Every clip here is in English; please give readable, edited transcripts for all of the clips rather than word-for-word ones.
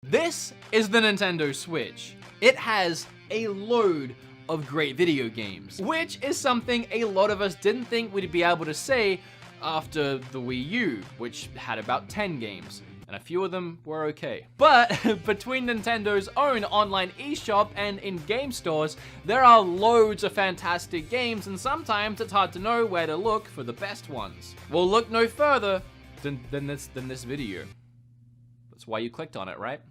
This is the Nintendo Switch. It has a load of great video games, which is something a lot of us didn't think we'd be able to say after the Wii U, which had about 10 games. And a few of them were okay. But between Nintendo's own online eShop and in-game stores, there are loads of fantastic games, and sometimes it's hard to know where to look for the best ones. We'll look no further than this video. That's why you clicked on it, right?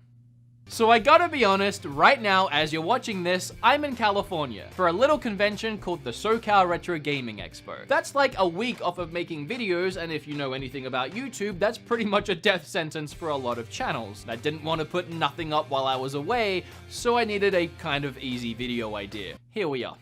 So I gotta be honest, right now as you're watching this, I'm in California for a little convention called the SoCal Retro Gaming Expo. That's like a week off of making videos, and if you know anything about YouTube, that's pretty much a death sentence for a lot of channels. I didn't want to put nothing up while I was away, so I needed a kind of easy video idea. Here we are.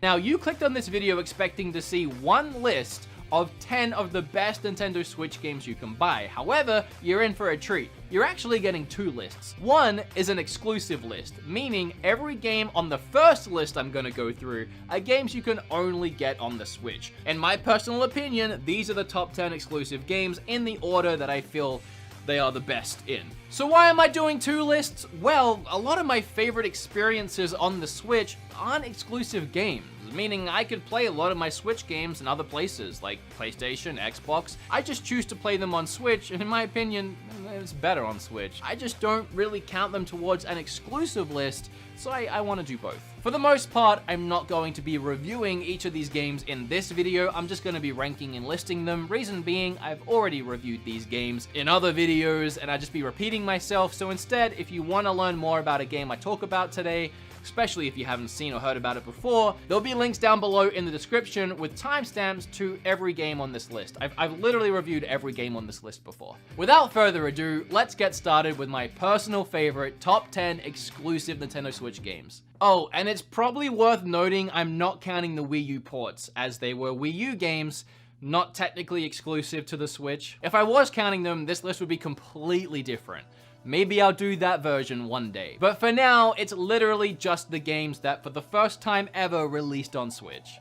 Now you clicked on this video expecting to see one list of 10 of the best Nintendo Switch games you can buy. However, you're in for a treat. You're actually getting two lists. One is an exclusive list, meaning every game on the first list I'm gonna go through are games you can only get on the Switch. In my personal opinion, these are the top 10 exclusive games in the order that I feel they are the best in. So why am I doing two lists? Well, a lot of my favorite experiences on the Switch aren't exclusive games, meaning I could play a lot of my Switch games in other places, like PlayStation, Xbox. I just choose to play them on Switch, and in my opinion, it's better on Switch. I just don't really count them towards an exclusive list, so I want to do both. For the most part, I'm not going to be reviewing each of these games in this video. I'm just going to be ranking and listing them. Reason being, I've already reviewed these games in other videos, and I'd just be repeating myself. So instead, if you want to learn more about a game I talk about today, especially if you haven't seen or heard about it before, there'll be links down below in the description with timestamps to every game on this list. I've literally reviewed every game on this list before. Without further ado, let's get started with my personal favorite top 10 exclusive Nintendo Switch games. Oh, and it's probably worth noting I'm not counting the Wii U ports, as they were Wii U games, not technically exclusive to the Switch. If I was counting them, this list would be completely different. Maybe I'll do that version one day. But for now, it's literally just the games that for the first time ever released on Switch.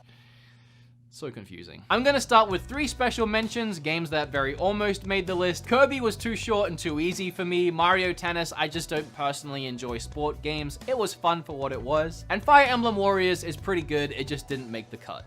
So confusing. I'm gonna start with 3 special mentions, games that very almost made the list. Kirby was too short and too easy for me. Mario Tennis, I just don't personally enjoy sport games. It was fun for what it was. And Fire Emblem Warriors is pretty good, it just didn't make the cut.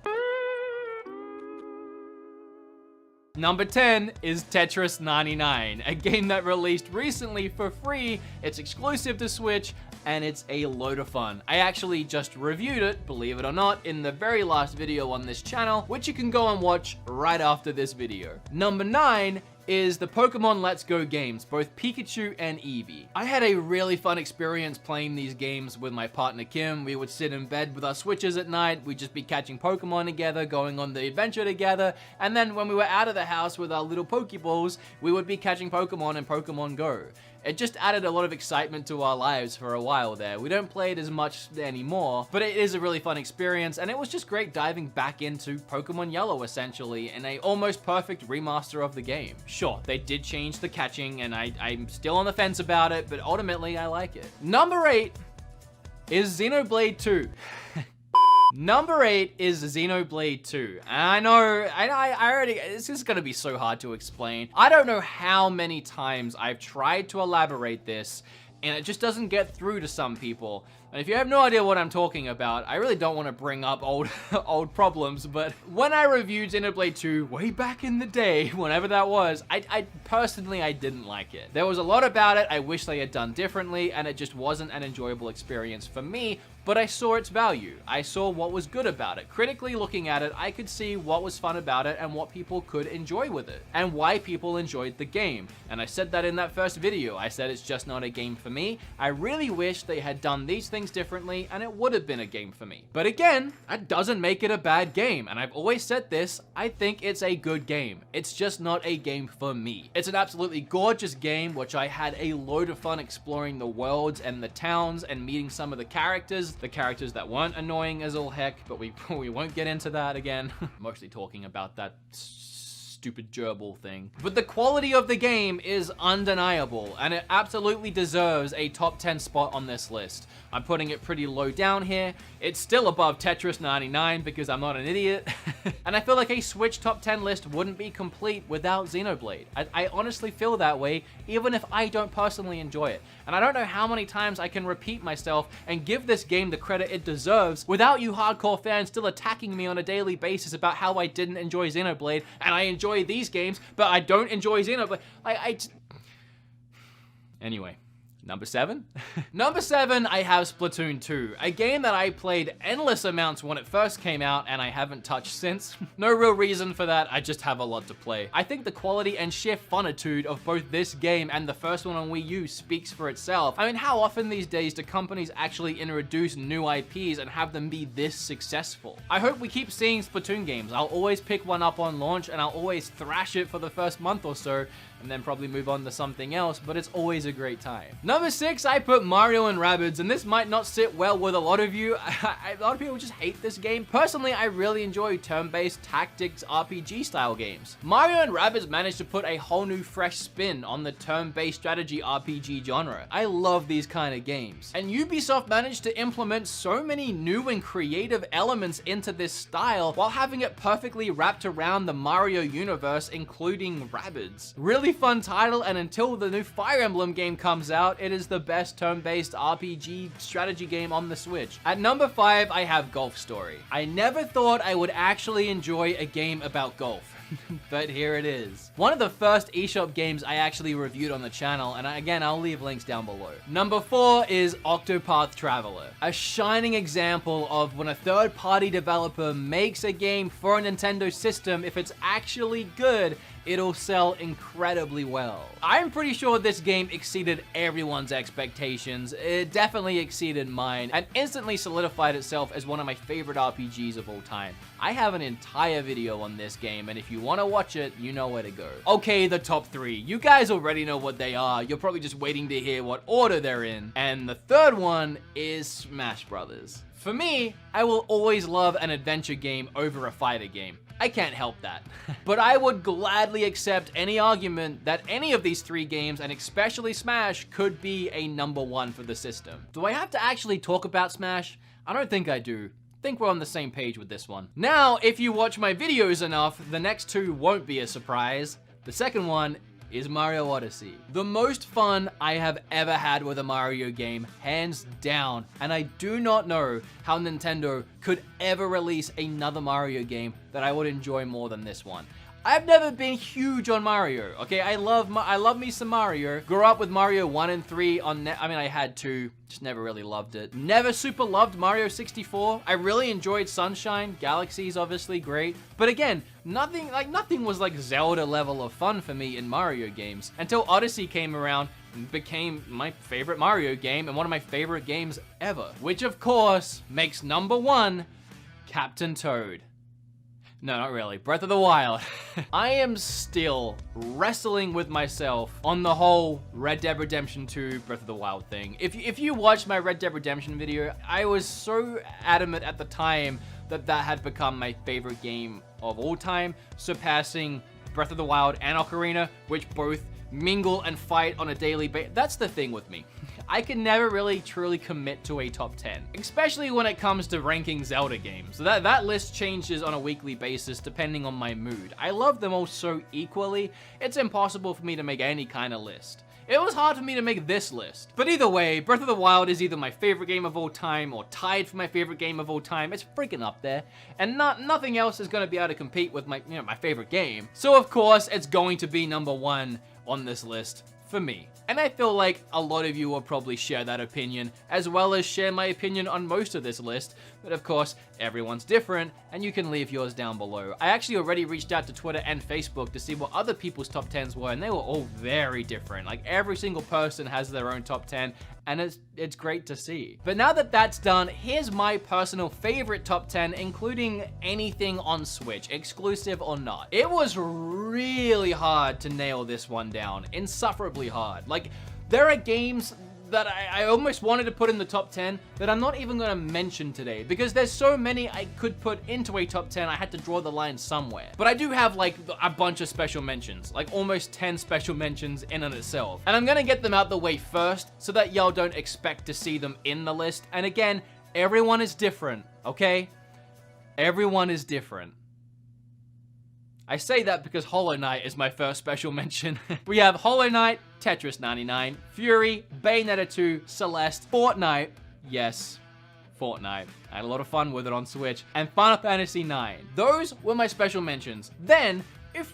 Number 10 is Tetris 99, a game that released recently for free. It's exclusive to Switch, and it's a load of fun. I actually just reviewed it, believe it or not, in the very last video on this channel, which you can go and watch right after this video. Number 9 is the Pokemon Let's Go games, both Pikachu and Eevee. I had a really fun experience playing these games with my partner Kim. We would sit in bed with our Switches at night, we'd just be catching Pokemon together, going on the adventure together, and then when we were out of the house with our little Pokeballs, we would be catching Pokemon in Pokemon Go. It just added a lot of excitement to our lives for a while there. We don't play it as much anymore, but it is a really fun experience, and it was just great diving back into Pokemon Yellow, essentially, in a almost perfect remaster of the game. Sure, they did change the catching, and I'm still on the fence about it, but ultimately, I like it. Number 8 is Xenoblade 2. Number 8 is Xenoblade 2. And I know, I already, this is gonna be so hard to explain. I don't know how many times I've tried to elaborate this, and it just doesn't get through to some people. And if you have no idea what I'm talking about, I really don't want to bring up old problems, but when I reviewed Xenoblade 2 way back in the day, whenever that was, I personally didn't like it. There was a lot about it I wish they had done differently, and it just wasn't an enjoyable experience for me, but I saw its value. I saw what was good about it. Critically looking at it, I could see what was fun about it and what people could enjoy with it, and why people enjoyed the game. And I said that in that first video. I said it's just not a game for me. I really wish they had done these things differently, and it would have been a game for me. But again, that doesn't make it a bad game, and I've always said this, I think it's a good game. It's just not a game for me. It's an absolutely gorgeous game, which I had a load of fun exploring the worlds and the towns and meeting some of the characters that weren't annoying as all heck, but we won't get into that again. Mostly talking about that stupid gerbil thing. But the quality of the game is undeniable, and it absolutely deserves a top 10 spot on this list. I'm putting it pretty low down here. It's still above Tetris 99 because I'm not an idiot. And I feel like a Switch top 10 list wouldn't be complete without Xenoblade. I honestly feel that way, even if I don't personally enjoy it. And I don't know how many times I can repeat myself and give this game the credit it deserves without you hardcore fans still attacking me on a daily basis about how I didn't enjoy Xenoblade and I enjoy these games, but I don't enjoy Xenoblade. Anyway. Number 7? Number 7, I have Splatoon 2, a game that I played endless amounts when it first came out and I haven't touched since. No real reason for that, I just have a lot to play. I think the quality and sheer funitude of both this game and the first one on Wii U speaks for itself. I mean, how often these days do companies actually introduce new IPs and have them be this successful? I hope we keep seeing Splatoon games. I'll always pick one up on launch and I'll always thrash it for the first month or so, and then probably move on to something else, but it's always a great time. Number 6, I put Mario and Rabbids, and this might not sit well with a lot of you. A lot of people just hate this game. Personally, I really enjoy turn-based tactics RPG style games. Mario and Rabbids managed to put a whole new fresh spin on the turn-based strategy RPG genre. I love these kind of games. And Ubisoft managed to implement so many new and creative elements into this style while having it perfectly wrapped around the Mario universe, including Rabbids. Really fun title, and until the new Fire Emblem game comes out, it is the best turn-based RPG strategy game on the Switch. At number 5, I have Golf Story. I never thought I would actually enjoy a game about golf. But here it is. One of the first eShop games I actually reviewed on the channel, and again, I'll leave links down below. Number 4 is Octopath Traveler, a shining example of when a third-party developer makes a game for a Nintendo system, if it's actually good, it'll sell incredibly well. I'm pretty sure this game exceeded everyone's expectations. It definitely exceeded mine, and instantly solidified itself as one of my favorite RPGs of all time. I have an entire video on this game, and if you want to watch it, you know where to go. Okay, the top 3. You guys already know what they are. You're probably just waiting to hear what order they're in. And the third one is Smash Brothers. For me, I will always love an adventure game over a fighter game. I can't help that. But I would gladly accept any argument that any of these 3 games, and especially Smash, could be a number 1 for the system. Do I have to actually talk about Smash? I don't think I do. I think we're on the same page with this one. Now, if you watch my videos enough, the next 2 won't be a surprise. The second one is Mario Odyssey. The most fun I have ever had with a Mario game, hands down, and I do not know how Nintendo could ever release another Mario game that I would enjoy more than this one. I've never been huge on Mario, okay? I love me some Mario. Grew up with Mario 1 and 3 on I had 2, just never really loved it. Never super loved Mario 64. I really enjoyed Sunshine. Galaxy is obviously great. But again, nothing was like Zelda level of fun for me in Mario games until Odyssey came around and became my favorite Mario game and one of my favorite games ever. Which of course makes number 1 Captain Toad. No, not really. Breath of the Wild. I am still wrestling with myself on the whole Red Dead Redemption 2 Breath of the Wild thing. If you watched my Red Dead Redemption video, I was so adamant at the time that that had become my favorite game of all time, surpassing Breath of the Wild and Ocarina, which both mingle and fight on a daily basis. That's the thing with me. I can never really truly commit to a top 10, especially when it comes to ranking Zelda games. That list changes on a weekly basis depending on my mood. I love them all so equally, it's impossible for me to make any kind of list. It was hard for me to make this list. But either way, Breath of the Wild is either my favorite game of all time or tied for my favorite game of all time. It's freaking up there. And nothing else is going to be able to compete with my favorite game. So of course, it's going to be number 1 on this list for me. And I feel like a lot of you will probably share that opinion, as well as share my opinion on most of this list. But of course, everyone's different, and you can leave yours down below. I actually already reached out to Twitter and Facebook to see what other people's top 10s were, and they were all very different. Like, every single person has their own top 10, and it's great to see. But now that that's done, here's my personal favorite top 10, including anything on Switch, exclusive or not. It was really hard to nail this one down, insufferably hard. Like, there are games that I almost wanted to put in the top 10 that I'm not even going to mention today because there's so many I could put into a top 10. I had to draw the line somewhere. But I do have like a bunch of special mentions, like almost 10 special mentions in and itself. And I'm going to get them out the way first so that y'all don't expect to see them in the list. And again, everyone is different, okay? Everyone is different. I say that because Hollow Knight is my first special mention. We have Hollow Knight, Tetris 99, Fury, Bayonetta 2, Celeste, Fortnite, yes, Fortnite. I had a lot of fun with it on Switch, and Final Fantasy IX. Those were my special mentions. Then,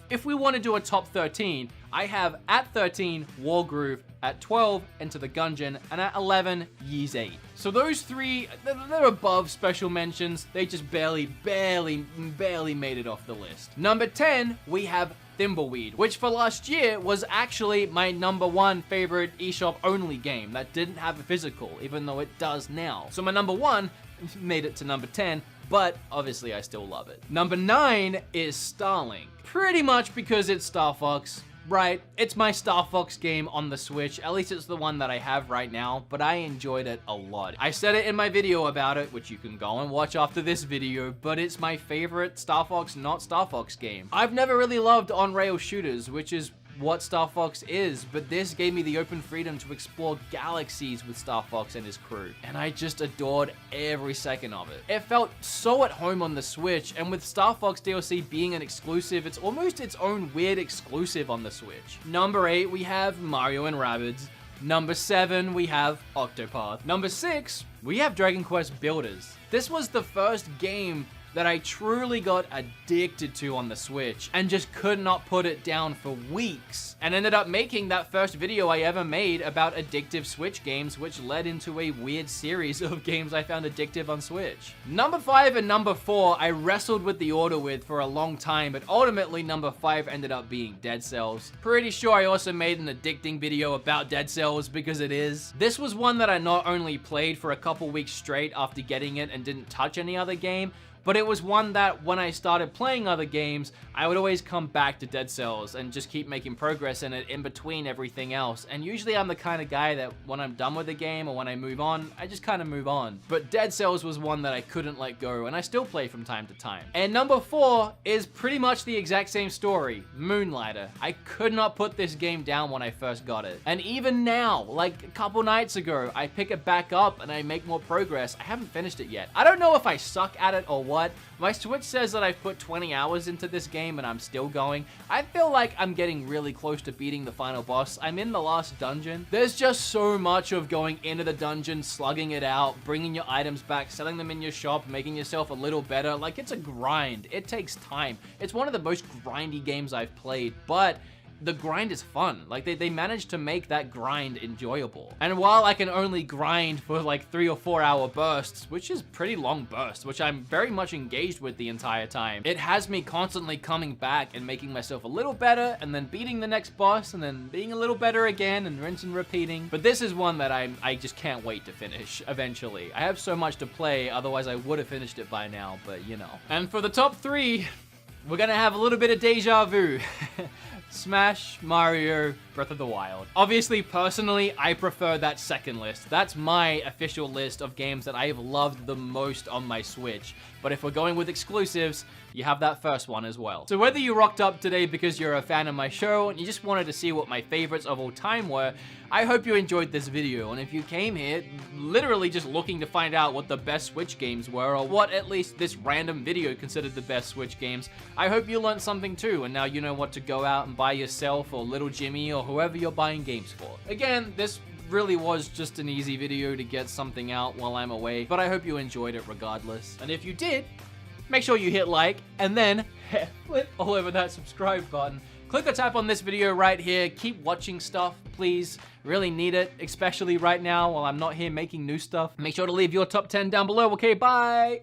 if we want to do a top 13, I have at 13, Wargroove, at 12, Enter the Gungeon, and at 11, Ys 8. So those three, they're above special mentions. They just barely made it off the list. Number 10, we have Thimbleweed, which for last year was actually my #1 favorite eShop only game that didn't have a physical, even though it does now. So my #1 made it to number 10, but obviously I still love it. Number 9 is Starlink. Pretty much because it's Star Fox. Right, it's my Star Fox game on the Switch, at least it's the one that I have right now, but I enjoyed it a lot. I said it in my video about it, which you can go and watch after this video, but it's my favorite Star Fox, not Star Fox game. I've never really loved on-rail shooters, which is what Star Fox is, but this gave me the open freedom to explore galaxies with Star Fox and his crew, and I just adored every second of it. It felt so at home on the Switch, and with Star Fox DLC being an exclusive, it's almost its own weird exclusive on the Switch. Number 8, we have Mario & Rabbids. Number 7, we have Octopath. Number 6, we have Dragon Quest Builders. This was the first game that I truly got addicted to on the Switch and just could not put it down for weeks, and ended up making that first video I ever made about addictive Switch games, which led into a weird series of games I found addictive on Switch. Number 5 and number 4 I wrestled with the order with for a long time, but ultimately number 5 ended up being Dead Cells. Pretty sure I also made an addicting video about Dead Cells because it is. This was one that I not only played for a couple weeks straight after getting it and didn't touch any other game, but it was one that when I started playing other games, I would always come back to Dead Cells and just keep making progress in it in between everything else. And usually I'm the kind of guy that when I'm done with the game or when I move on, I just kind of move on. But Dead Cells was one that I couldn't let go, and I still play from time to time. And number 4 is pretty much the exact same story, Moonlighter. I could not put this game down when I first got it. And even now, like a couple nights ago, I pick it back up and I make more progress. I haven't finished it yet. I don't know if I suck at it or what. My Switch says that I've put 20 hours into this game and I'm still going. I feel like I'm getting really close to beating the final boss. I'm in the last dungeon. There's just so much of going into the dungeon, slugging it out, bringing your items back, selling them in your shop, making yourself a little better. Like, it's a grind. It takes time. It's one of the most grindy games I've played, but the grind is fun. Like, they managed to make that grind enjoyable. And while I can only grind for like 3 or 4 hour bursts, which is pretty long bursts, which I'm very much engaged with the entire time, it has me constantly coming back and making myself a little better, and then beating the next boss, and then being a little better again, and rinse and repeating. But this is one that I just can't wait to finish eventually. I have so much to play, otherwise I would have finished it by now, but you know. And for the top 3, we're gonna have a little bit of deja vu. Smash, Mario, Breath of the Wild. Obviously, personally, I prefer that second list. That's my official list of games that I have loved the most on my Switch. But if we're going with exclusives, you have that first one as well. So whether you rocked up today because you're a fan of my show and you just wanted to see what my favorites of all time were, I hope you enjoyed this video. And if you came here literally just looking to find out what the best Switch games were, or what at least this random video considered the best Switch games, I hope you learned something too, and now you know what to go out and buy yourself or little Jimmy or whoever you're buying games for. Again, this really was just an easy video to get something out while I'm away, but I hope you enjoyed it regardless. And if you did, make sure you hit like, and then flip all over that subscribe button. Click or tap on this video right here. Keep watching stuff, please. Really need it, especially right now while I'm not here making new stuff. Make sure to leave your top 10 down below. Okay, bye!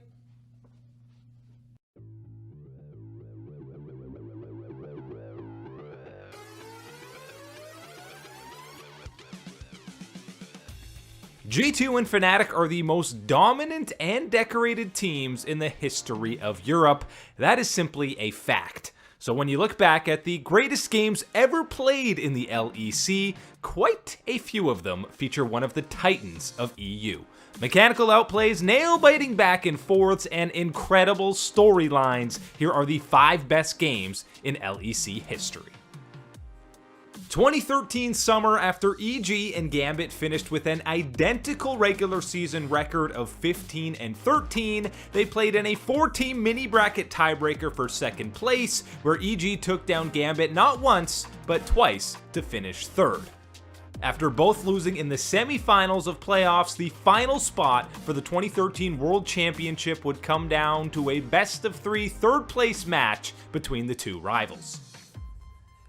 G2 and Fnatic are the most dominant and decorated teams in the history of Europe. That is simply a fact. So when you look back at the greatest games ever played in the LEC, quite a few of them feature one of the titans of EU. Mechanical outplays, nail-biting back and forths, and incredible storylines. Here are the 5 best games in LEC history. 2013 summer, after EG and Gambit finished with an identical regular season record of 15-13, they played in a 4-team mini bracket tiebreaker for second place, where EG took down Gambit not once, but twice to finish third. After both losing in the semi-finals of playoffs, the final spot for the 2013 World Championship would come down to a best-of-3 third-place match between the two rivals.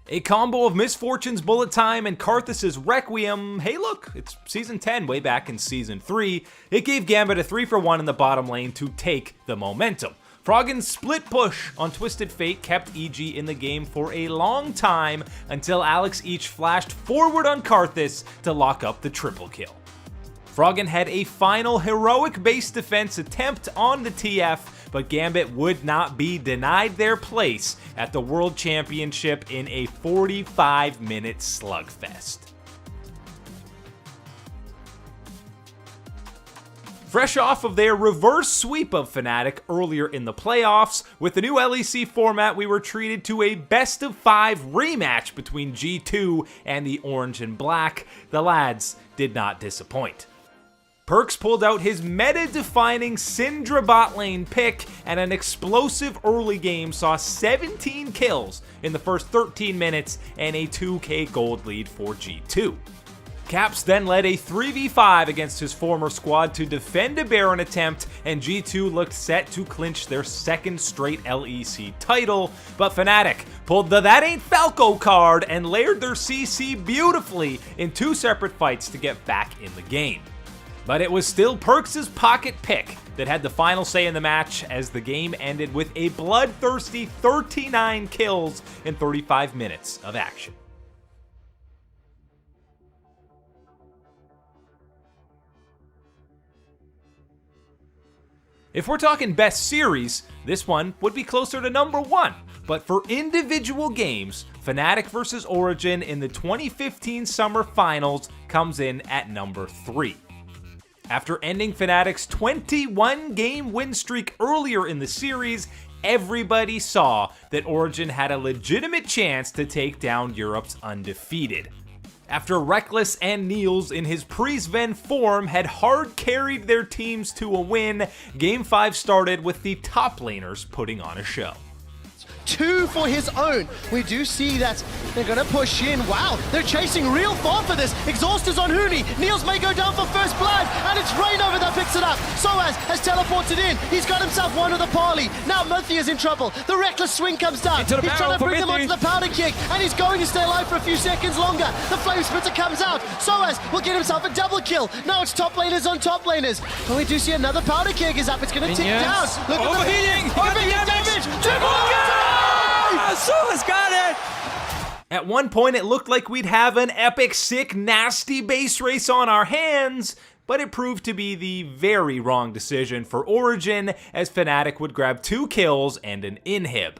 A combo of Misfortune's Bullet Time and Karthus' Requiem. Hey look, it's Season 10 way back in Season 3. It gave Gambit a 3-for-1 in the bottom lane to take the momentum. Froggen's split push on Twisted Fate kept EG in the game for a long time until Alex Each flashed forward on Karthus to lock up the triple kill. Froggen had a final heroic base defense attempt on the TF, but Gambit would not be denied their place at the World Championship in a 45-minute slugfest. Fresh off of their reverse sweep of Fnatic earlier in the playoffs, with the new LEC format, we were treated to a best-of-5 rematch between G2 and the Orange and Black. The lads did not disappoint. Perkz pulled out his meta-defining Syndra bot lane pick, and an explosive early game saw 17 kills in the first 13 minutes and a 2k gold lead for G2. Caps then led a 3v5 against his former squad to defend a Baron attempt, and G2 looked set to clinch their second straight LEC title, but Fnatic pulled the That Ain't Falco card and layered their CC beautifully in 2 separate fights to get back in the game. But it was still Perkz' pocket pick that had the final say in the match, as the game ended with a bloodthirsty 39 kills in 35 minutes of action. If we're talking best series, this one would be closer to number 1. But for individual games, Fnatic vs Origen in the 2015 Summer Finals comes in at number 3. After ending Fnatic's 21-game win streak earlier in the series, everybody saw that Origen had a legitimate chance to take down Europe's undefeated. After Rekkles and Niels in his pre-Sven form had hard carried their teams to a win, Game 5 started with the top laners putting on a show. 2 for his own. We do see that they're going to push in. Wow, they're chasing real far for this. Exhaust is on Huni. Niels may go down for first blood, and it's Reignover that picks it up. Soaz has teleported in. He's got himself one of the parley. Now Murphy is in trouble. The reckless swing comes down. He's trying to bring them onto the powder kick, and he's going to stay alive for a few seconds longer. The flame splitter comes out. Soaz will get himself a double kill. Now it's top laners on top laners. But we do see another powder kick is up. It's going to tick down. Look at overheating. the damage. Soaz got it! At one point, it looked like we'd have an epic, sick, nasty base race on our hands, but it proved to be the very wrong decision for Origen, as Fnatic would grab 2 kills and an inhib.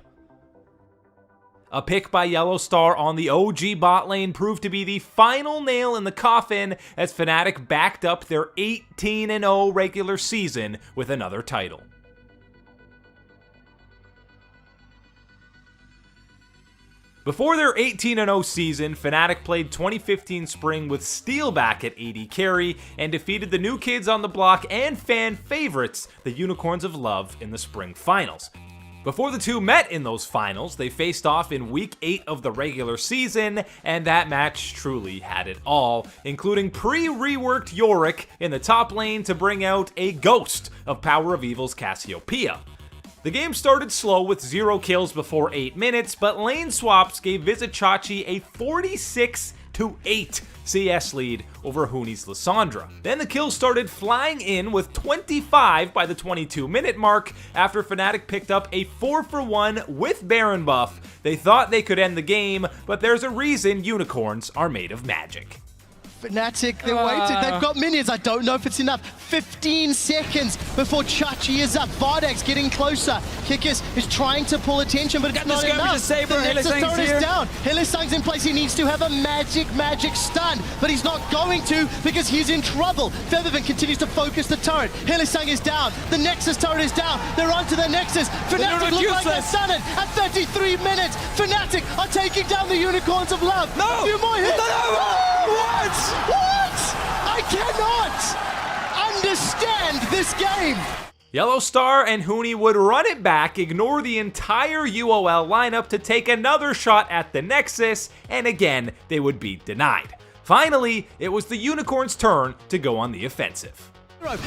A pick by Yellowstar on the OG bot lane proved to be the final nail in the coffin, as Fnatic backed up their 18-0 regular season with another title. Before their 18-0 season, Fnatic played 2015 Spring with Steel back at AD carry and defeated the new kids on the block and fan favorites, the Unicorns of Love, in the Spring Finals. Before the two met in those finals, they faced off in Week 8 of the regular season, and that match truly had it all, including pre-reworked Yorick in the top lane to bring out a ghost of Power of Evil's Cassiopeia. The game started slow with 0 kills before 8 minutes, but lane swaps gave Vizicsacsi a 46-8 CS lead over Huni's Lissandra. Then the kills started flying in with 25 by the 22-minute mark after Fnatic picked up a 4-for-1 with Baron buff. They thought they could end the game, but there's a reason unicorns are made of magic. Fnatic, they're waiting. They've got minions. I don't know if it's enough. 15 seconds before Chachi is up. Vardag's getting closer. Kikis is trying to pull attention, but it's not enough. The Nexus turret is down. Hylissang's in place. He needs to have a magic stun, but he's not going to because he's in trouble. Febiven continues to focus the turret. Hylissang is down. The Nexus turret is down. They're onto the Nexus. Fnatic look like they've done it at 33 minutes. Fnatic are taking down the Unicorns of Love. No! A few more hits. What? I cannot understand this game. Yellowstar and Huni would run it back, ignore the entire UOL lineup to take another shot at the Nexus, and again, they would be denied. Finally, it was the Unicorns' turn to go on the offensive.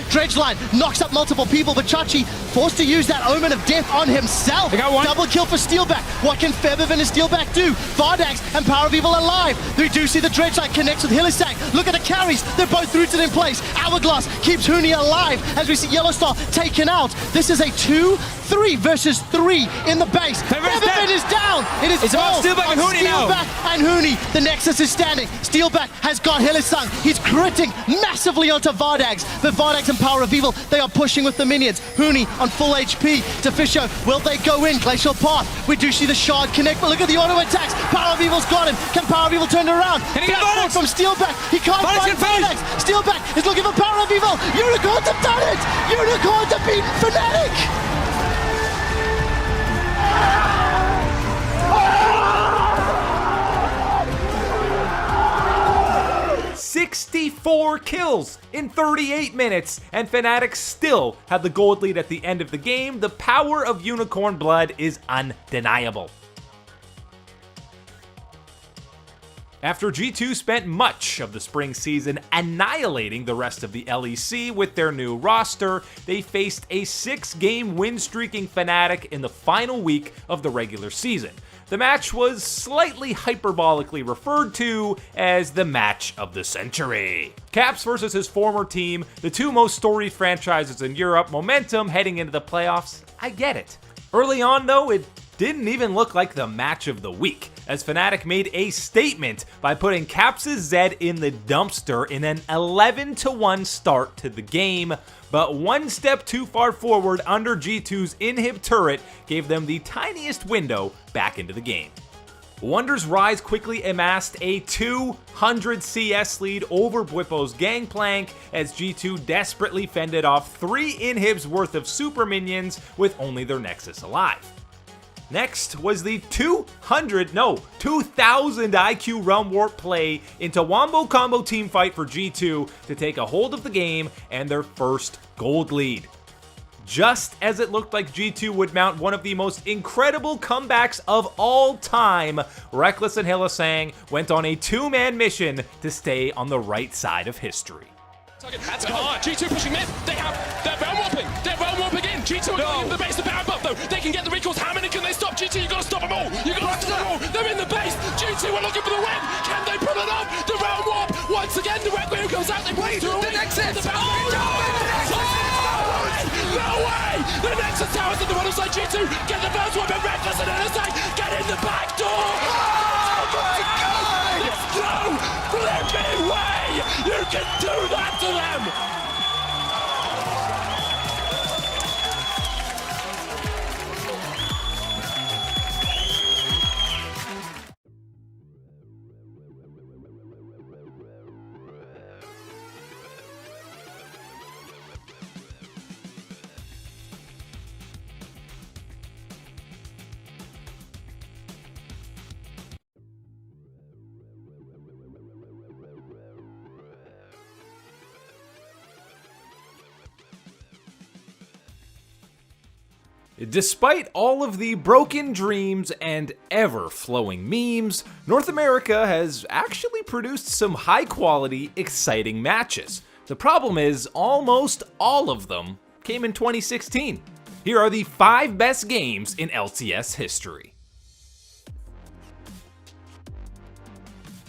Dredgeline knocks up multiple people, but Chachi forced to use that Omen of Death on himself. Double kill for Steelback. What can Febiven and Steelback do? Vardags and Power of Evil alive. We do see the Dredgeline connects with Hylissang. Look at the carries. They're both rooted in place. Hourglass keeps Huni alive as we see Yellowstar taken out. This is a 2-3 versus 3 in the base. Febiven is down. It's about Steelback and Huni now. Steelback and Huni. The Nexus is standing. Steelback has got Hylissang. He's critting massively onto Vardags, but Vardags and Power of Evil, they are pushing with the minions. Huni on full HP to Fisher. Will they go in? Glacial Path. We do see the shard connect, but look at the auto attacks. Power of Evil's got him. Can Power of Evil turn around? Back from Steelback. He can't find Vardags. Steelback is looking for Power of Evil. Unicorns have done it. Unicorns have beaten Fnatic. 64 kills in 38 minutes, and Fnatic still had the gold lead at the end of the game. The power of Unicorn Blood is undeniable. After G2 spent much of the spring season annihilating the rest of the LEC with their new roster, they faced a 6-game win-streaking Fnatic in the final week of the regular season. The match was slightly hyperbolically referred to as the match of the century. Caps versus his former team, the two most storied franchises in Europe, momentum heading into the playoffs, I get it. Early on though, it didn't even look like the match of the week, as Fnatic made a statement by putting Caps' Zed in the dumpster in an 11-1 start to the game, but one step too far forward under G2's inhib turret gave them the tiniest window back into the game. Wonder's Rise quickly amassed a 200 CS lead over Bwipo's Gangplank as G2 desperately fended off 3 inhibs worth of super minions with only their Nexus alive. Next was the 2,000 IQ Realm Warp play into Wombo Combo teamfight for G2 to take a hold of the game and their first gold lead. Just as it looked like G2 would mount one of the most incredible comebacks of all time, Rekkles and Hylissang went on a 2-man mission to stay on the right side of history. That's gone. G2 pushing mid. They're realm warping. They're realm warping in. G2 are going in the base. The power buff though. They can get the recalls. How many can they stop? G2, you gotta stop them all. You gotta stop them all. They're in the base. G2 are looking for the win. Can they pull it off? The realm warp. Once again, the Requiem comes out. They wait. The Nexus. Oh no! No way! The Nexus towers in the one side. G2 get the first one, but Rekkles and Hylissang get in the back door. Oh my God! There's no flipping way you can do that to them. Despite all of the broken dreams and ever-flowing memes, North America has actually produced some high-quality, exciting matches. The problem is, almost all of them came in 2016. Here are the 5 best games in LCS history.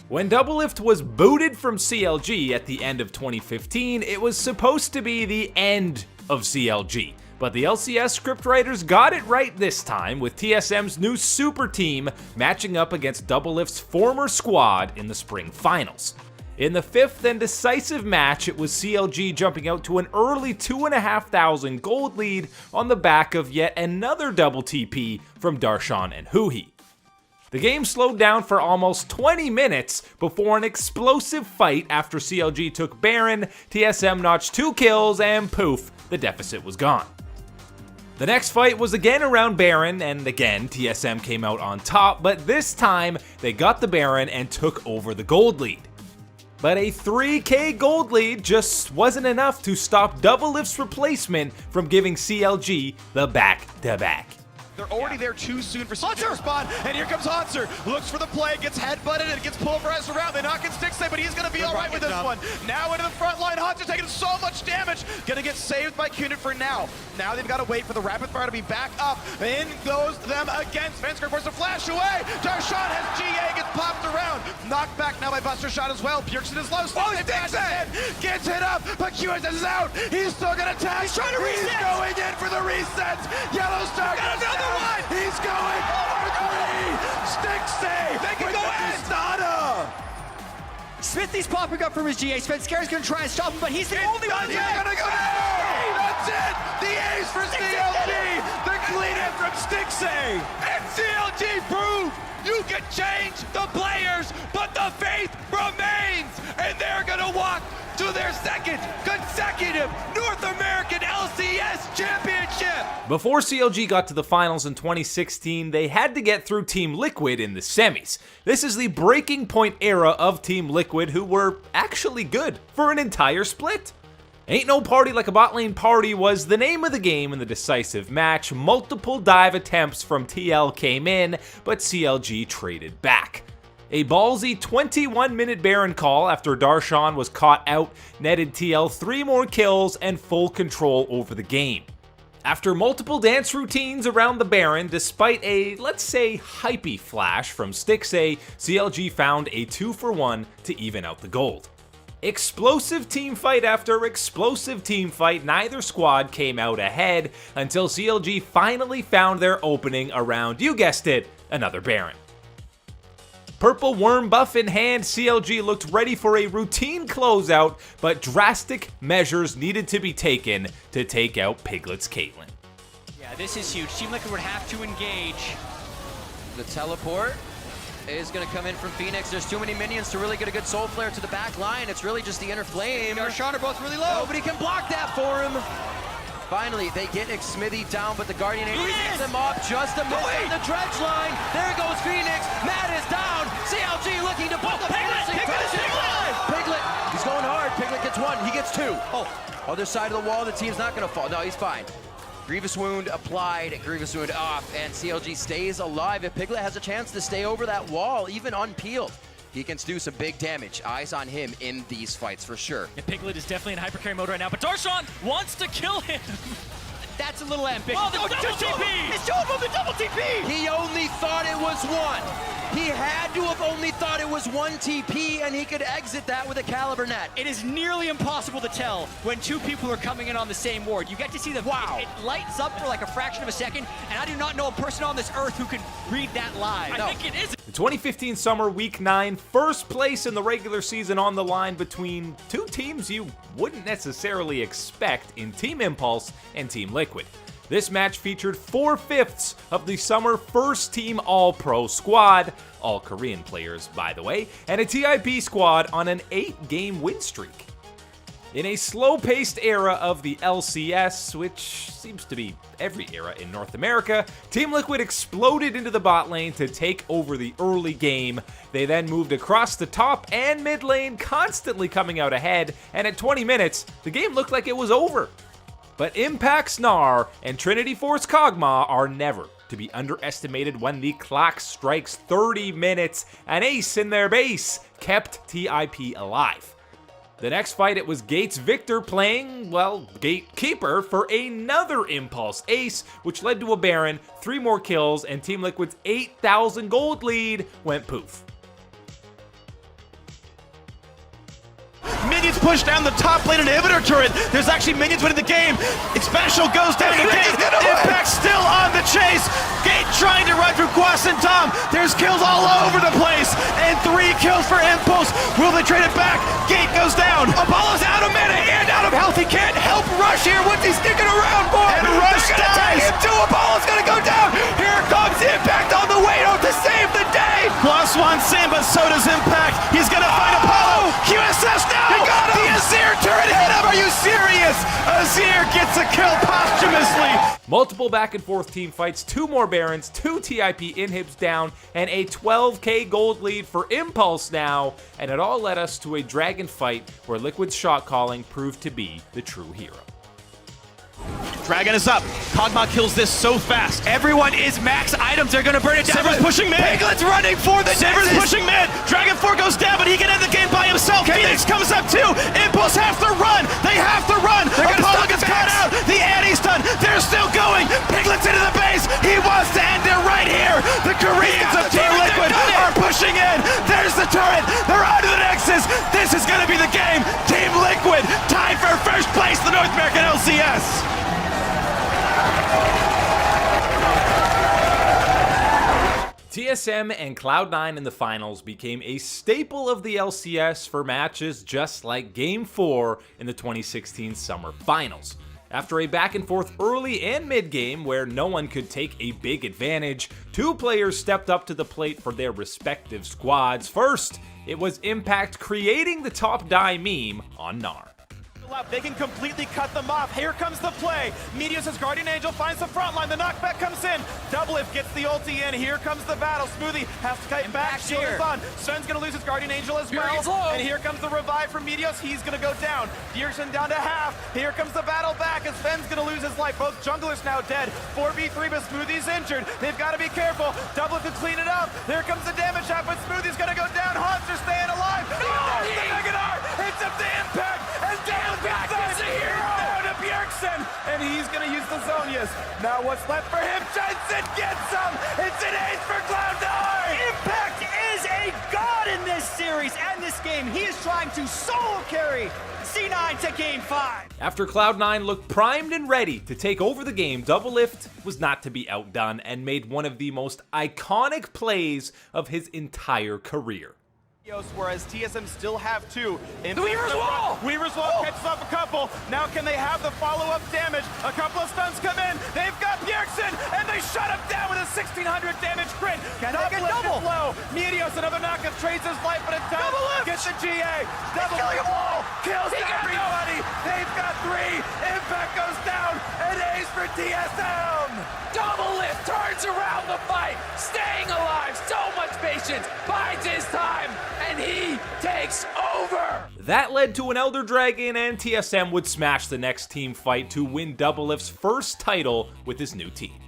When Doublelift was booted from CLG at the end of 2015, it was supposed to be the end of CLG. But the LCS scriptwriters got it right this time, with TSM's new super team matching up against Doublelift's former squad in the spring finals. In the fifth and decisive match, it was CLG jumping out to an early 2,500 gold lead on the back of yet another double TP from Darshan and Huhi. The game slowed down for almost 20 minutes before an explosive fight after CLG took Baron, TSM notched 2 kills, and poof, the deficit was gone. The next fight was again around Baron, and again TSM came out on top, but this time they got the Baron and took over the gold lead. But a 3k gold lead just wasn't enough to stop Doublelift's replacement from giving CLG the back-to-back. They're already there too soon for CLG to respond, and here comes Hauntzer. Looks for the play, gets headbutted, and gets pulverized around. They knock in Stixxay, but he's going to be all right with this one. Now into the front line, Hauntzer taking so much damage. Going to get saved by Cunit for now. Now they've got to wait for the rapid fire to be back up. In goes them again. Svenskar forces a flash away. Darshan has GA, gets popped around. Knocked back now by Buster Shot as well. Bjergsen is low. Stixxay gets hit up, but QS is out. He's still going to tag. He's trying to reset. He's going in for the resets. Yellowstar got another one. He's going over 3. Stixxay. They can go in. Stada. Smithy's popping up from his GA. Svenskar is going to try and stop him, but he's the only one. He's going to go down. That's it. The ace for CLG. The clean it from Stixxay. And CLG proved you can change the players, but the faith remains. And they're going to walk to their second consecutive North American LCS championship. Before CLG got to the finals in 2016, they had to get through Team Liquid in the semis. This is the breaking point era of Team Liquid, who were actually good for an entire split. Ain't no party like a bot lane party was the name of the game in the decisive match. Multiple dive attempts from TL came in, but CLG traded back. A ballsy 21-minute Baron call after Darshan was caught out netted TL 3 more kills and full control over the game. After multiple dance routines around the Baron, despite a, let's say, hypey flash from Stixxay, CLG found a 2-for-1 to even out the gold. Explosive team fight after explosive team fight, neither squad came out ahead until CLG finally found their opening around, you guessed it, another Baron. Purple worm buff in hand, CLG looked ready for a routine closeout, but drastic measures needed to be taken to take out Piglet's Caitlyn. Yeah, this is huge. Team Liquid would have to engage. The teleport is going to come in from Phoenix. There's too many minions to really get a good soul flare to the back line. It's really just the inner flame. Darshan are both really low. Nobody can block that for him. Finally, they get Xmithie down, but the Guardian Angel gets them up just a minute on the dredge line. There goes Phoenix. Matt is down. CLG looking to pull the Piglet is alive. Piglet, he's going hard. Piglet gets 1. He gets 2. Oh, other side of the wall. The team's not going to fall. No, he's fine. Grievous Wound applied, Grievous Wound off, and CLG stays alive. If Piglet has a chance to stay over that wall, even unpeeled, he can do some big damage. Eyes on him in these fights for sure. And Piglet is definitely in hypercarry mode right now, but Darshan wants to kill him. That's a little ambitious. Oh, the double TP! It's two of them, the double TP! He only thought it was 1. He had to have only thought it was 1 TP, and he could exit that with a Caliber net. It is nearly impossible to tell when 2 people are coming in on the same ward. You get to see the wow. It lights up for like a fraction of a second, and I do not know a person on this earth who can read that live. I think it is. The 2015 Summer Week 9, first place in the regular season on the line between 2 teams you wouldn't necessarily expect in Team Impulse and Team Liquid. This match featured 4/5 of the summer first team All-Pro squad, all Korean players by the way, and a TIP squad on an 8-game win streak. In a slow-paced era of the LCS, which seems to be every era in North America, Team Liquid exploded into the bot lane to take over the early game. They then moved across the top and mid lane, constantly coming out ahead, and at 20 minutes, the game looked like it was over. But Impact Snar and Trinity Force Kog'Maw are never to be underestimated when the clock strikes 30 minutes. An ace in their base kept TIP alive. The next fight, it was Gates Victor playing, well, Gatekeeper for another Impulse ace, which led to a Baron, 3 more kills, and Team Liquid's 8,000 gold lead went poof. Minions pushed down the top lane inhibitor turret. There's actually minions winning the game. It's Special goes down to Gate. Impact still on the chase. Gate trying to run through Quas and Tom. There's kills all over the place. And 3 kills for Impulse. Will they trade it back? Gate goes down. Apollo's out of mana and out of health. He can't help Rush here. What's he sticking around for? And Rush dies. Apollo's gonna go down. Here comes Impact on the way out to save the day. Quas wants Sam, but so does Impact. He's gonna find Apollo. QSS now. He got him. The Azir turret hit him. Are you serious? Azir gets a kill posthumously. Multiple back and forth team fights, 2 more Barons, 2 TIP inhibs down, and a 12k gold lead for Impulse now, and it all led us to a dragon fight where Liquid's shot calling proved to be the true hero. Dragon is up. Kog'Maw kills this so fast. Everyone is max items. They're going to burn it down. Sivers pushing mid. Piglet's running for the Sivers Nexus. pushing mid. Dragon 4 goes down, but he can end the game by himself. Phoenix comes up too. Impulse has to run. They have to run. Apollo gets caught out. The Annie's done. They're still going. Piglet's into the base. He wants to end it right here. The Koreans of Team Liquid are pushing in. There's the turret. They're out of the Nexus. This is going to be the game. Team Liquid tied for first place in the North American LCS. TSM and Cloud9 in the finals became a staple of the LCS for matches just like Game 4 in the 2016 Summer Finals. After a back and forth early and mid game where no one could take a big advantage, 2 players stepped up to the plate for their respective squads. First, it was Impact creating the top die meme on Gnar. They can completely cut them off. Here comes the play. Meteos' Guardian Angel finds the front line. The knockback comes in. Doublelift gets the ulti in. Here comes the battle. Smoothie has to kite back. Shield is on. Sven's going to lose his Guardian Angel as well. And here comes the revive from Meteos. He's going to go down. Dierson down to half. Here comes the battle back as Sven's going to lose his life. Both junglers now dead. 4v3, but Smoothie's injured. They've got to be careful. Doublelift to clean it up. There comes the damage shot, but Smoothie's going to go down. Hans are staying alive. No! There's the Mega Gnar. It's up to Impact. And down gets a hero. Down to Bjergsen. And he's going to use the Zhonya's. Now what's left for him? Jensen gets him. It's an ace for Cloud9. Impact is a god in this series and this game. He is trying to solo carry C9 to Game 5. After Cloud9 looked primed and ready to take over the game, Doublelift was not to be outdone and made one of the most iconic plays of his entire career. Whereas TSM still have 2. The Weaver's Wall! Weaver's Wall catches off a couple. Now can they have the follow-up damage? A couple of stuns come in. They've got Bjergsen, and they shut him down with a 1600 damage crit. Can they get double? Low. Meteos, another knockup, trades his life, but it's down. Gets the GA. Double killing them all. Kills everybody. They've got 3. Impact goes down. An ace for TSM. Doublelift turns around the fight, staying alive, so much patience, bides his time, and he takes over. That led to an Elder Dragon, and TSM would smash the next team fight to win Doublelift's first title with his new team.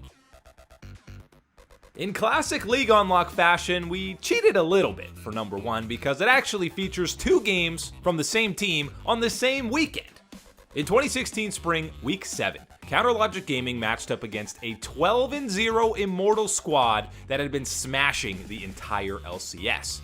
In classic League Unlock fashion, we cheated a little bit for number 1 because it actually features 2 games from the same team on the same weekend. In 2016 Spring, Week 7, Counterlogic Gaming matched up against a 12-0 Immortal squad that had been smashing the entire LCS.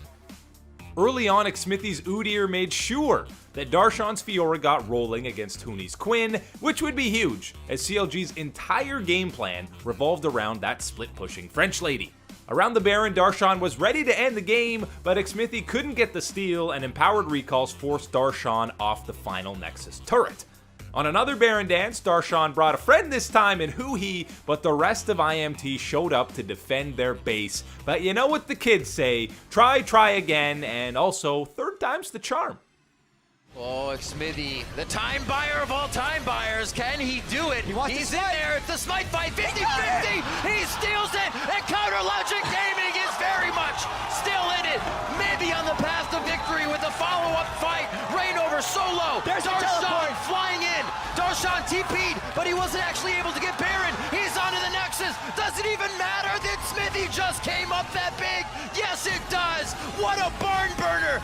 Early on, Xmithie's Udyr made sure that Darshan's Fiora got rolling against Huni's Quinn, which would be huge, as CLG's entire game plan revolved around that split-pushing French lady. Around the Baron, Darshan was ready to end the game, but Xmithie couldn't get the steal, and empowered recalls forced Darshan off the final Nexus turret. On another Baron dance, Darshan brought a friend this time in Huhi, but the rest of IMT showed up to defend their base. But you know what the kids say, try again, and also third time's the charm. Oh, Xmithie, the time buyer of all time buyers. Can he do it? He's in there. It's the smite fight, 50-50. He steals it, and Counterlogic Gaming is very much still in it. Maybe on the path to victory with a follow-up fight. Reign over solo. There's Darshan flying in. Darshan TP'd, but he wasn't actually able to get Baron. He's onto the Nexus. Does it even matter that Xmithie just came up that big? Yes, it does. What a barn burner.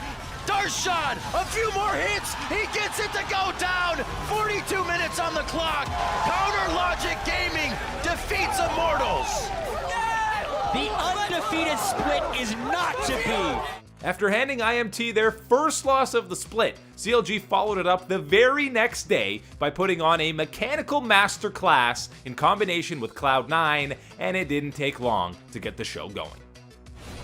Darshan, a few more hits, he gets it to go down. 42 minutes on the clock. Counterlogic Gaming defeats Immortals. The undefeated split is not to be. After handing IMT their first loss of the split, CLG followed it up the very next day by putting on a mechanical masterclass in combination with Cloud9, and it didn't take long to get the show going.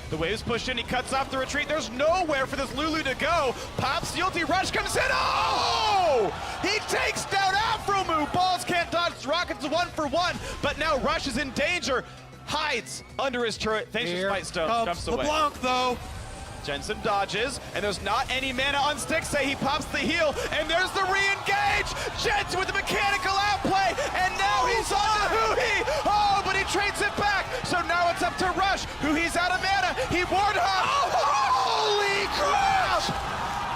The wave's pushed in, he cuts off the retreat. There's nowhere for this Lulu to go. Pops, the ulti rush comes in. Oh! He takes down Afromu. Balls can't dodge. Rockets 1-for-1, but now Rush is in danger. Hides under his turret. Thanks for Spite Stone. Jumps away. LeBlanc, though. Jensen dodges, and there's not any mana on Stixxay. He pops the heal, and there's the re-engage. Jensen with the mechanical outplay, and now he's on to Huhi. Oh, but he trades it back. So now it's up to Rush. Huhi's out of mana. He ward up. Holy crap!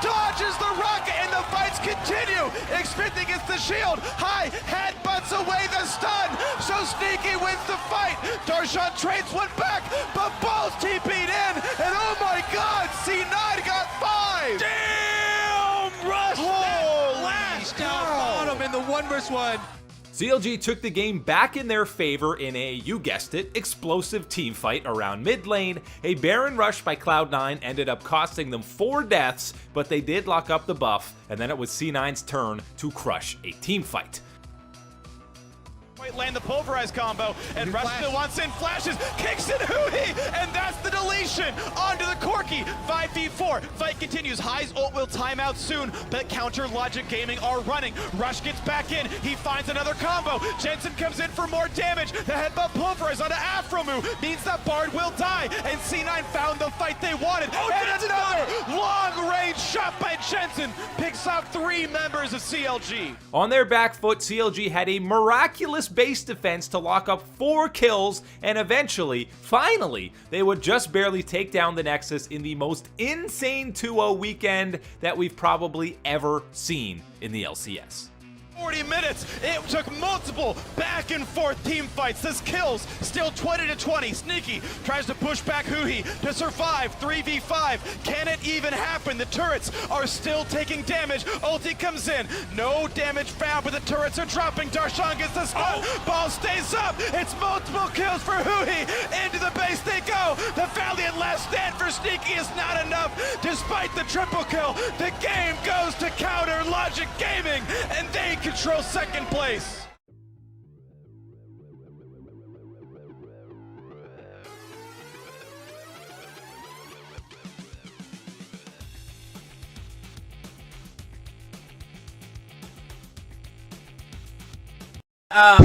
Dodges the rocket, and the fights continue. Xmithie gets the shield. High headbutts away the stun. So Sneaky wins the fight. Darshan trades one back, but Balls TP'd in, and oh my God, C9 got 5. Damn! Rush that blast down bottom in the 1v1. CLG took the game back in their favor in a, you guessed it, explosive team fight around mid lane. A Baron rush by Cloud9 ended up costing them 4 deaths, but they did lock up the buff, and then it was C9's turn to crush a team fight. Land the pulverize combo, and Rush still wants in, flashes, kicks in Huhi, and that's the deletion onto the Corki. 5v4, fight continues. High's ult will time out soon, but Counter Logic Gaming are running. Rush gets back in, he finds another combo. Jensen comes in for more damage. The headbutt pulverize onto Afromu means that Bard will die, and C9 found the fight they wanted. And another long-range shot by Jensen picks off 3 members of CLG. On their back foot, CLG had a miraculous base defense to lock up 4 kills, and eventually, finally, they would just barely take down the Nexus in the most insane 2-0 weekend that we've probably ever seen in the LCS. 40 minutes. It took multiple back and forth team fights. This kills still 20-20. Sneaky tries to push back Huhi to survive 3v5. Can it even happen? The turrets are still taking damage. Ulti comes in. No damage found, but the turrets are dropping. Darshan gets the stun. Ball stays up. It's multiple kills for Huhi. Into the base they go. The valiant last stand for Sneaky is not enough. Despite the triple kill, the game goes to Counter Logic Gaming, and they control second place.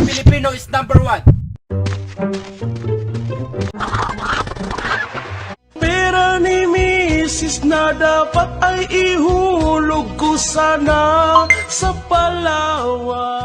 Filipino is #1. Pera ni misis na dapat ay ihulog ko sana sa Palawan.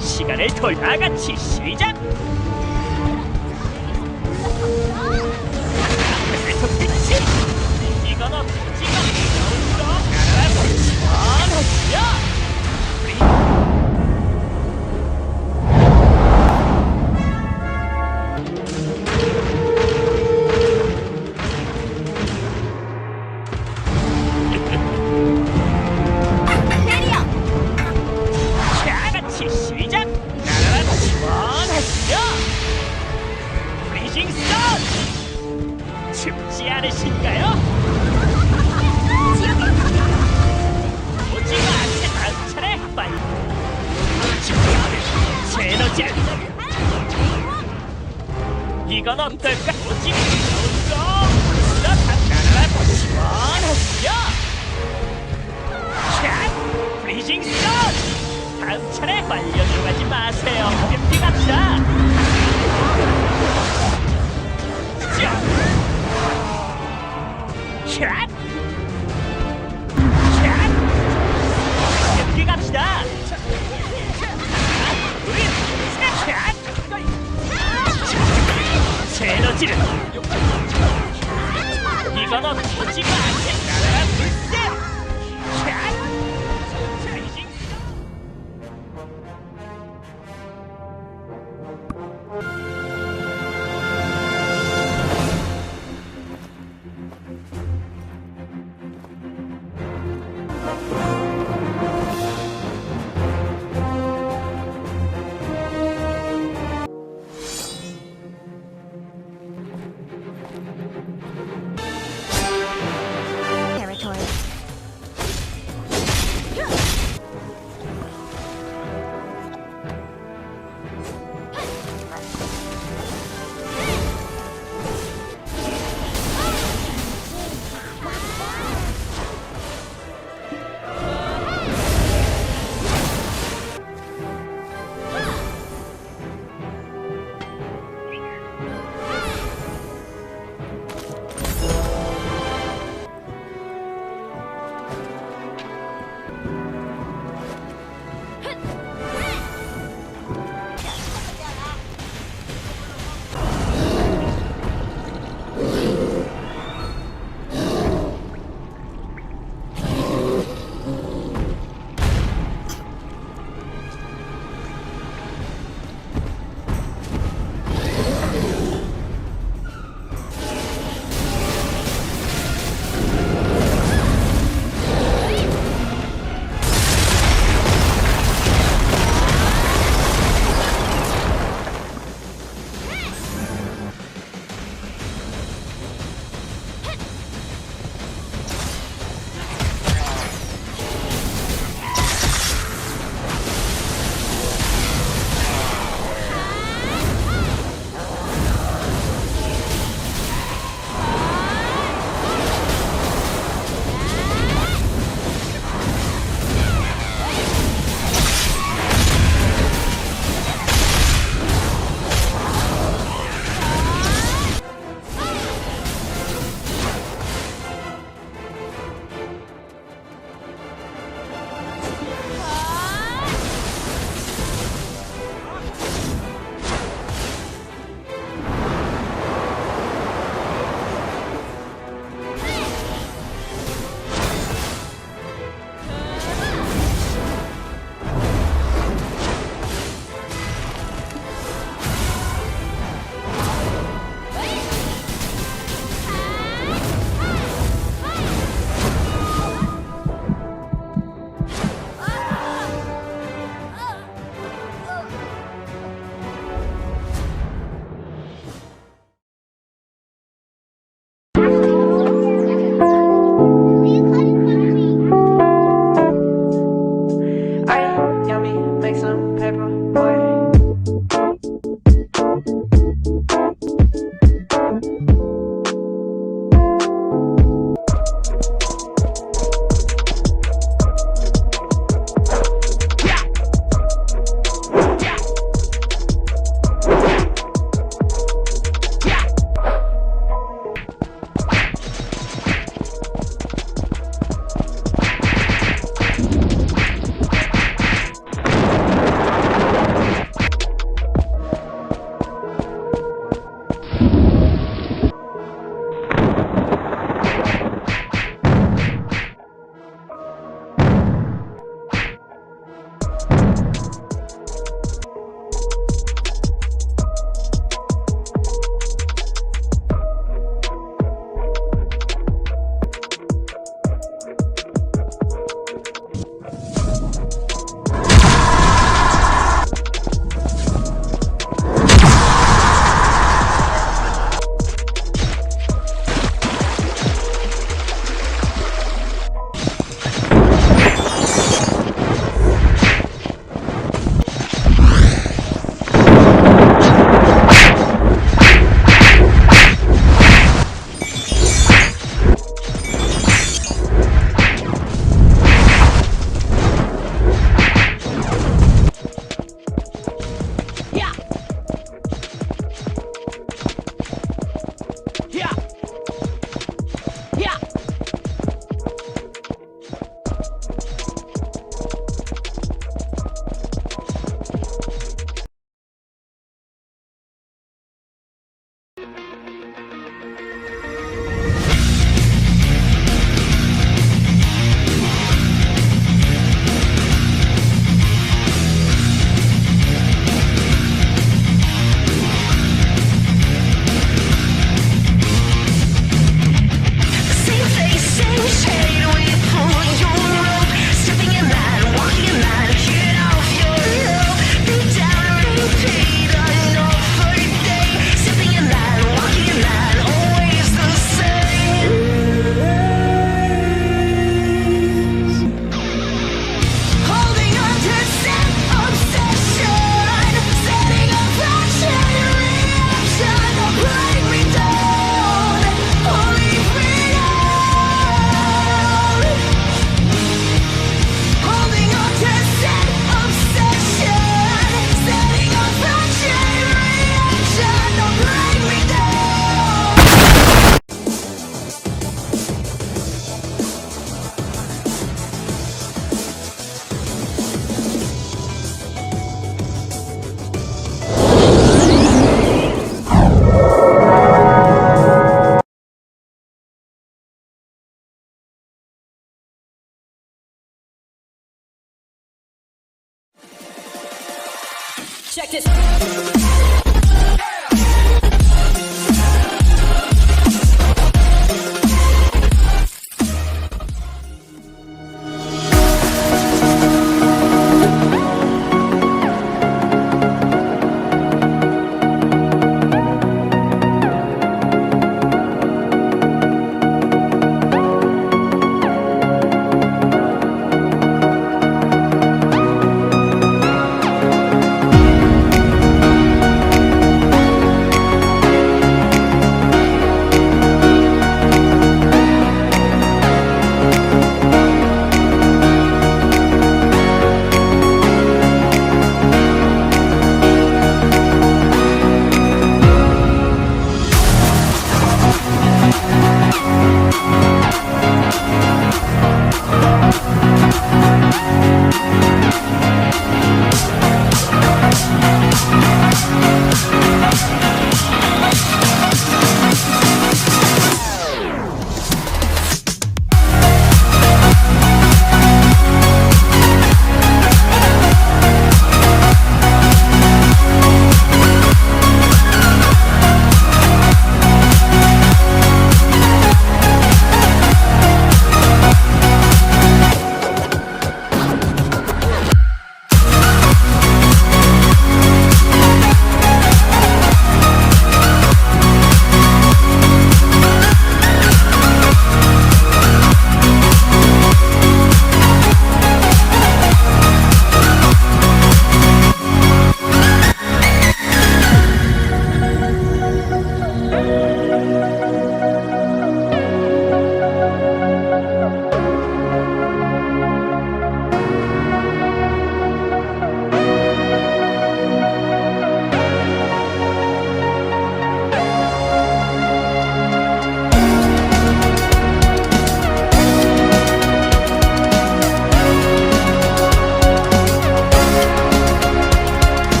시간을 돌다 같이 시작. 계속 빛이. 이건 어떻게 같이 시작. 시원하시죠? 프리징 선. 춥지 않으신가요? 오지마 않게 다음 차례 빨리. 제 에너지를. 이건 어떨까? 오지마. 시원하시죠? 샷! 프리징 선! 다음 차례 빨려 들어가지 마세요. 가볍게 갑시다. 샷! 샷! 가볍게 갑시다. 샷! 제 에너지를. 이건 어떻지가 않게 날아가 불새. 샷! Check this.